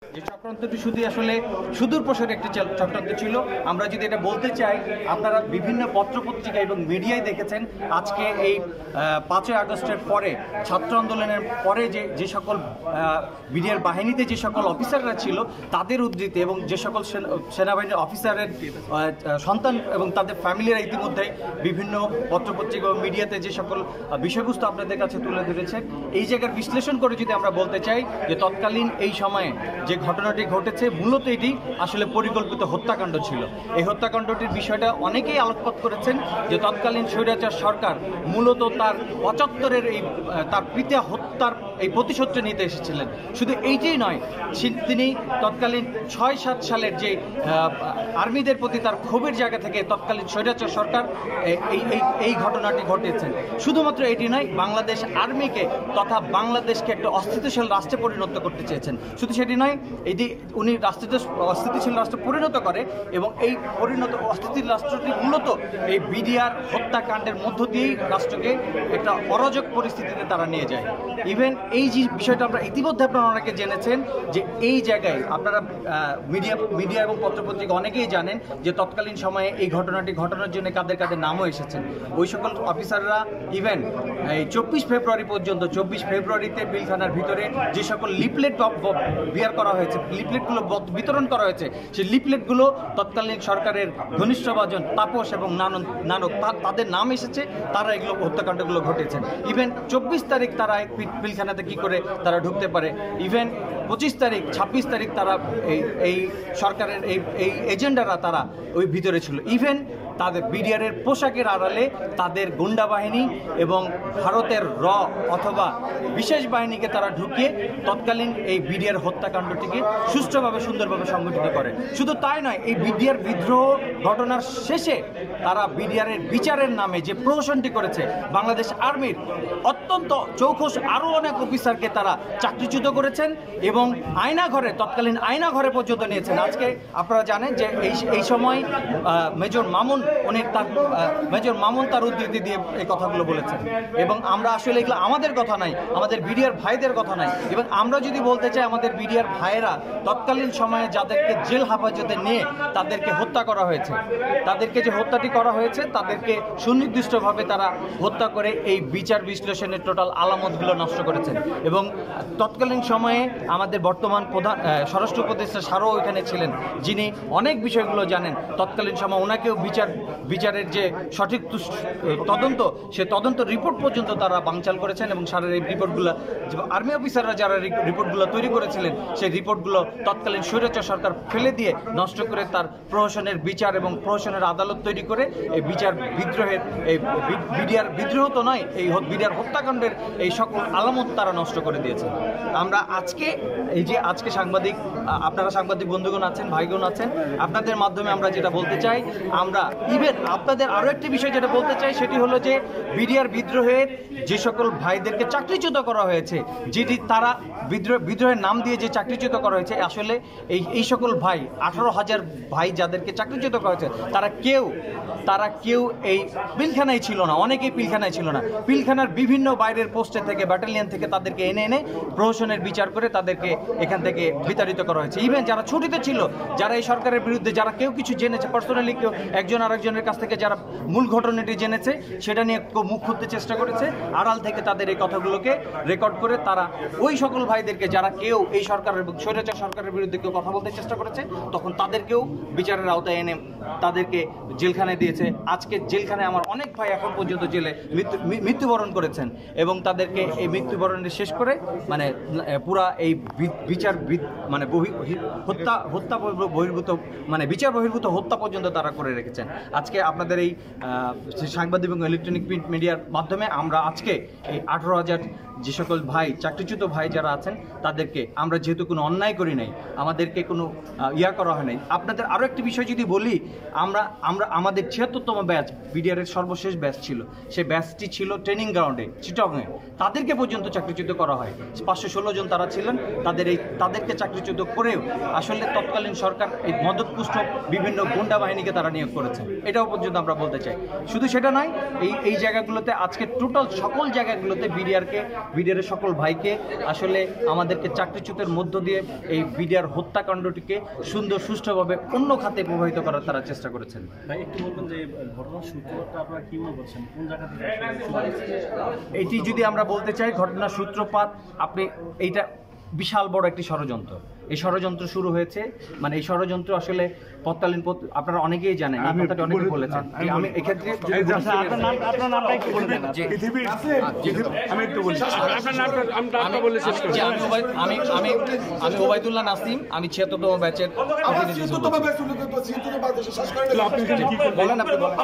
যে চক্রান্তটি শুধু আসলে সুদূর প্রসারী একটি চক্রান্ত ছিল। আমরা যদি এটা বলতে চাই, আপনারা বিভিন্ন পত্রপত্রিকা এবং মিডিয়ায় দেখেছেন আজকে এই 5ই আগস্টের পরে, ছাত্র আন্দোলনের পরে যে সকল বিডিআর বাহিনীতে যে সকল অফিসাররা ছিল তাদের উদ্ধৃতি এবং যে সকল সেনাবাহিনীর অফিসারের সন্তান এবং তাদের ফ্যামিলিরা ইতিমধ্যে বিভিন্ন পত্রপত্রিকা এবং মিডিয়াতে যে সকল বিষয়বস্তু আপনাদের কাছে তুলে ধরেছেন, এই জায়গার বিশ্লেষণ করে যদি আমরা বলতে চাই যে তৎকালীন এই সময়ে যে ঘটনাটি ঘটেছে মূলত এটি আসলে পরিকল্পিত হত্যাকাণ্ড ছিল। এই হত্যাকাণ্ডটির বিষয়টা অনেকেই আলোকপাত করেছেন যে তৎকালীন স্বৈরাচার সরকার মূলত তার 75-এর তার পিতা হত্যার এই প্রতিশোধটা নিতে এসেছিলেন। শুধু এইটাই নয়, তিনি তৎকালীন 6-7 সালের যে আর্মিদের প্রতি তার ক্ষোভের জায়গা থেকে তৎকালীন স্বৈরাচার সরকার এই ঘটনাটি ঘটিয়েছেন। শুধুমাত্র এটি নয়, বাংলাদেশ আর্মিকে তথা বাংলাদেশকে একটা অস্থিতিশীল রাষ্ট্রে পরিণত করতে চেয়েছেন। শুধু সেটি নয়, এটি উনি অস্থিতিশীল রাষ্ট্রে পরিণত করে এবং এই পরিণত অস্থিতিশীল রাষ্ট্রটি মূলত এই বিডিআর হত্যাকাণ্ডের মধ্য দিয়েই রাষ্ট্রকে একটা অরাজক পরিস্থিতিতে তারা নিয়ে যায়। ইভেন এই যে বিষয়টা আমরা ইতিমধ্যে আপনারা অনেকে জেনেছেন যে এই জায়গায় আপনারা মিডিয়া এবং পত্রপত্রিকা অনেকেই জানেন যে তৎকালীন সময়ে এই ঘটনাটি ঘটানোর জন্য কাদের কাদের নামও এসেছেন। ওই সকল অফিসাররা ইভেন এই 24 ফেব্রুয়ারি পর্যন্ত, 24 ফেব্রুয়ারিতে পিলখানার ভিতরে যে সকল লিফলেট বের করা হয়েছে, লিফলেটগুলো বিতরণ করা হয়েছে, সেই লিফলেটগুলো তৎকালীন সরকারের ঘনিষ্ঠভাজন তাপস এবং নানক তাদের নাম এসেছে, তারা এগুলো হত্যাকাণ্ডগুলো ঘটেছেন। ইভেন 24 তারিখ তারা পিলখানাতে কি করে তারা ঢুকতে পারে, ইভেন 25 তারিখ 26 তারিখ তারা এই সরকারের এই এজেন্ডারা তারা ওই ভিতরে ছিল। ইভেন তাদের বিডিআরের পোশাকের আড়ালে তাদের গুন্ডা বাহিনী এবং ভারতের অথবা বিশেষ বাহিনীকে তারা ঢুকিয়ে তৎকালীন এই বিডিআর হত্যাকাণ্ডটিকে সুষ্ঠুভাবে সুন্দরভাবে সংগঠিত করে। শুধু তাই নয়, এই বিডিআর বিদ্রোহ ঘটনার শেষে তারা বিডিআরের বিচারের নামে যে প্রহসনটি করেছে, বাংলাদেশ আর্মির অত্যন্ত চৌখস আরও অনেক অফিসারকে তারা চাকরিচ্যুত করেছেন এবং তৎকালীন আয়নাঘরে পর্যন্ত নিয়েছেন। আজকে আপনারা জানেন যে এই সময় মেজর মামুন তার উদ্ধৃতি দিয়ে এই কথাগুলো বলেছেন এবং আমরা আসলে এগুলো আমাদের কথা নাই, আমাদের বিডিআর ভাইদের কথা নাই। এবং আমরা যদি বলতে চাই, আমাদের বিডিআর ভাইয়েরা তৎকালীন সময়ে যাদেরকে জেল হেফাজতে নিয়ে তাদেরকে হত্যা করা হয়েছে, তাদেরকে যে হত্যাটি করা হয়েছে তাদেরকে সুনির্দিষ্টভাবে তারা হত্যা করে এই বিচার বিশ্লেষণের টোটাল আলামতগুলো নষ্ট করেছেন। এবং তৎকালীন সময়ে আমাদের বর্তমান প্রধান স্বরাষ্ট্র উপদেষ্টা স্যারও এখানে ছিলেন, যিনি অনেক বিষয়গুলো জানেন। তৎকালীন সময় ওনাকেও বিচারের যে সঠিক তদন্ত, সে তদন্ত রিপোর্ট পর্যন্ত তারা বানচাল করেছেন এবং স্যারের এই রিপোর্টগুলো আর্মি অফিসাররা যারা রিপোর্টগুলো তৈরি করেছিলেন, সেই রিপোর্টগুলো তৎকালীন স্বৈরাচার সরকার ফেলে দিয়ে নষ্ট করে তার প্রহসনের বিচার এবং প্রহসনের আদালত তৈরি করে এই বিচার বিদ্রোহের এই বিডিআর বিদ্রোহ তো নয়, এই বিডিআর হত্যাকাণ্ডের এই সকল আলামত তারা নষ্ট করে দিয়েছে। আমরা আজকে আপনারা সাংবাদিক বন্ধুগণ আছেন, ভাইগণ আছেন, আপনাদের মাধ্যমে আমরা যেটা বলতে চাই, আমরা ইভেন আপনাদের আরও একটি বিষয় যেটা বলতে চাই, সেটি হলো যে বিডিআর বিদ্রোহের যে সকল ভাইদেরকে চাকরিচ্যুত করা হয়েছে, যেটি তারা বিদ্রোহের নাম দিয়ে যে চাকরিচ্যুত করা হয়েছে, আসলে এই সকল ভাই 18,000 ভাই যাদেরকে চাকরিচ্যুত করা হয়েছে তারা কেউ এই পিলখানায় ছিল না, অনেকেই পিলখানায় ছিল না। পিলখানার বিভিন্ন বাইরের পোস্টে থেকে, ব্যাটালিয়ন থেকে তাদেরকে এনে প্রহসনের বিচার করে তাদেরকে এখান থেকে বিতাড়িত করা হয়েছে। ইভেন যারা ছুটিতে ছিল, যারা এই সরকারের বিরুদ্ধে যারা কেউ কিছু জেনেছে, পার্সোনালি কেউ একজন আরেকজনের কাছ থেকে যারা মূল ঘটনাটি জেনেছে, সেটা নিয়ে মুখ খুলতে চেষ্টা করেছে, আড়াল থেকে তাদের এই কথাগুলোকে রেকর্ড করে তারা ওই সকল ভাইদেরকে যারা কেউ এই সরকারের স্বৈরাচার সরকারের বিরুদ্ধে কেউ কথা বলতে চেষ্টা করেছে, তখন তাদেরকেও বিচারের আওতায় এনে তাদেরকে জেলখানায় দিয়েছে। আজকে জেলখানায় আমার অনেক ভাই এখন পর্যন্ত জেলে মৃত্যুবরণ করেছেন এবং তাদেরকে এই মৃত্যুবরণের শেষ করে পুরা এই বিচার হত্যা বহির্ভূত বিচার বহির্ভূত হত্যা পর্যন্ত তারা করে রেখেছেন। আজকে আপনাদের এই সাংবাদিক এবং ইলেকট্রনিক প্রিন্ট মিডিয়ার মাধ্যমে আমরা আজকে এই 18,000 যে সকল ভাই চাকরিচ্যুত ভাই যারা আছেন তাদেরকে আমরা যেহেতু কোনো অন্যায় করি নাই, আমাদেরকে কোনো করা হয় নাই। আপনাদের আরও একটি বিষয় যদি বলি, আমাদের 76তম ব্যাচ বিডিআরের সর্বশেষ ব্যাচ ছিল, সেই ব্যাচটি ছিল ট্রেনিং গ্রাউন্ডে চিটাগংয়ে, তাদেরকে পর্যন্ত চাকরিচ্যুত করা হয়। 516 জন তারা ছিলেন, তাদেরকে চাকরিচ্যুত করেও আসলে তৎকালীন সরকার এই মদতপুষ্ট বিভিন্ন গুন্ডা বাহিনীকে তারা নিয়োগ করেছেন। এটাও পর্যন্ত আমরা বলতে চাই। শুধু সেটা নয়, এই জায়গাগুলোতে আজকে টোটাল সকল জায়গাগুলোতে বিডিআরের সকল ভাইকে আসলে আমাদেরকে চাকরিচ্যুতের মধ্য দিয়ে এই বিডিআর হত্যাকাণ্ডটিকে সুন্দর সুষ্ঠুভাবে অন্য খাতে প্রবাহিত করার তারা চেষ্টা করেছেন। ভাই একটু বলবেন যে ঘটনার সূত্রটা আপনারা কি মনে করছেন, কোন জায়গা থেকে এটি যদি আমরা বলতে চাই ঘটনার সূত্রপাত, আপনি এইটা বিশাল বড় একটি ষড়যন্ত্র। এই ষড়যন্ত্র শুরু হয়েছে, মানে এই ষড়যন্ত্র আসলে তৎকালীন আপনারা অনেকেই জানেন, এই কথাটা অনেকে বলেছেন। আমি এক্ষেত্রে আপনার নামটা একটু বলে দেন। আমি একটু বলি, আপনার নামটা বলে শেষ করুন। আমি ওবায়দুল্লাহ নাসিম, আমি 76তম ব্যাচের। আপনি কি বলেন, আপনি বলেন।